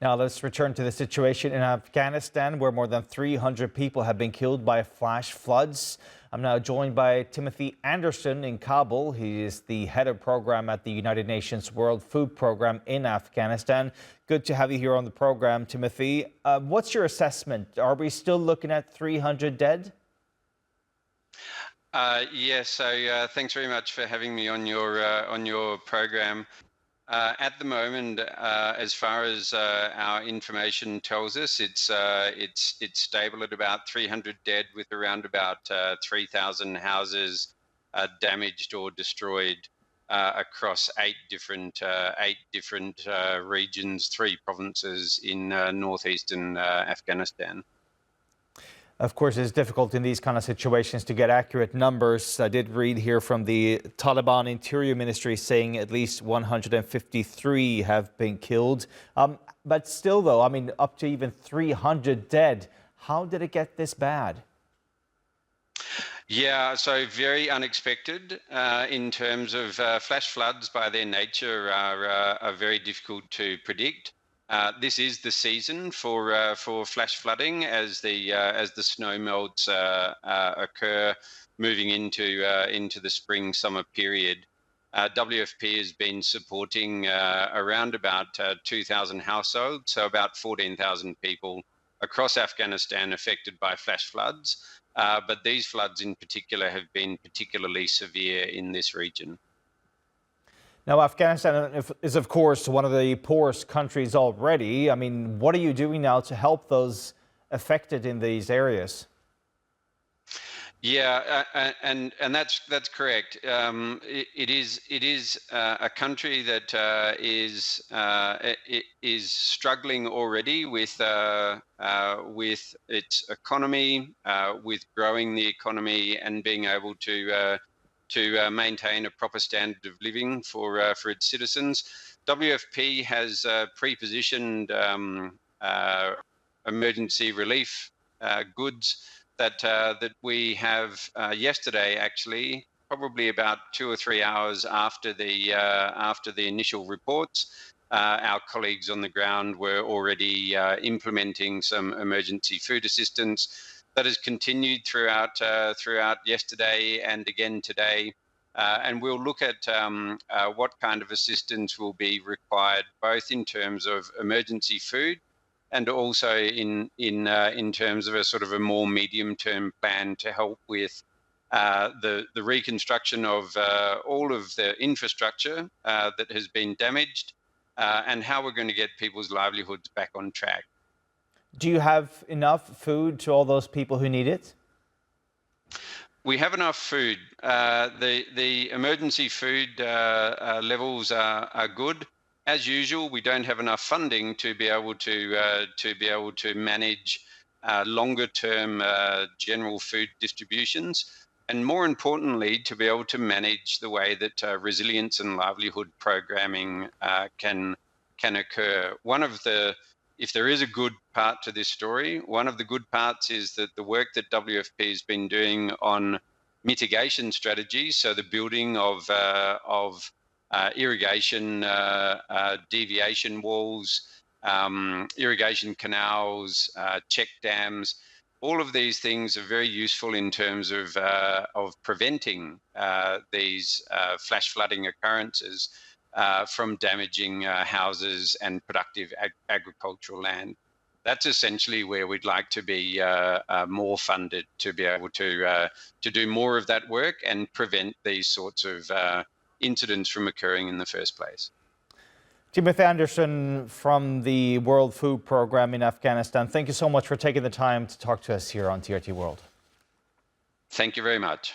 Now let's return to the situation in Afghanistan, where more than 300 people have been killed by flash floods. I'm now joined by Timothy Anderson in Kabul. He is the head of program at the United Nations World Food Program in Afghanistan. Good to have you here on the program, Timothy. What's your assessment? Are we still looking at 300 dead? Yes, so thanks very much for having me on your program. At the moment, as far as our information tells us, it's stable at about 300 dead, with around about 3,000 houses damaged or destroyed across eight different regions, three provinces in northeastern Afghanistan. Of course, it's difficult in these kind of situations to get accurate numbers. I did read here from the Taliban Interior Ministry saying at least 153 have been killed. But still, though, I mean, up to even 300 dead. How did it get this bad? Yeah, so very unexpected in terms of flash floods. By their nature are very difficult to predict. This is the season for flash flooding as the snow melts occur, moving into the spring summer period. WFP has been supporting around about 2,000 households, so about 14,000 people across Afghanistan affected by flash floods. But these floods in particular have been particularly severe in this region. Now, Afghanistan is, of course, one of the poorest countries already. I mean, what are you doing now to help those affected in these areas? Yeah, and that's correct. It is a country that is struggling already with its economy, with growing the economy and being able to maintain a proper standard of living for its citizens. WFP has pre-positioned emergency relief goods that we have yesterday, actually, probably about 2 or 3 hours after the initial reports. Our colleagues on the ground were already implementing some emergency food assistance that has continued throughout yesterday and again today. And we'll look at what kind of assistance will be required, both in terms of emergency food and also in terms of a sort of a more medium-term plan to help with the reconstruction of all of the infrastructure that has been damaged, and how we're going to get people's livelihoods back on track. Do you have enough food to all those people who need it? We have enough food. The emergency food levels are good. As usual, we don't have enough funding to be able to manage longer-term general food distributions, and more importantly, to be able to manage the way that resilience and livelihood programming can occur. If there is a good part to this story, one of the good parts is that the work that WFP has been doing on mitigation strategies, so the building of irrigation deviation walls, irrigation canals, check dams. All of these things are very useful in terms of preventing these flash flooding occurrences from damaging houses and productive agricultural land. That's essentially where we'd like to be more funded, to be able to do more of that work and prevent these sorts of incidents from occurring in the first place. Timothy Anderson from the World Food Program in Afghanistan, thank you so much for taking the time to talk to us here on TRT World. Thank you very much.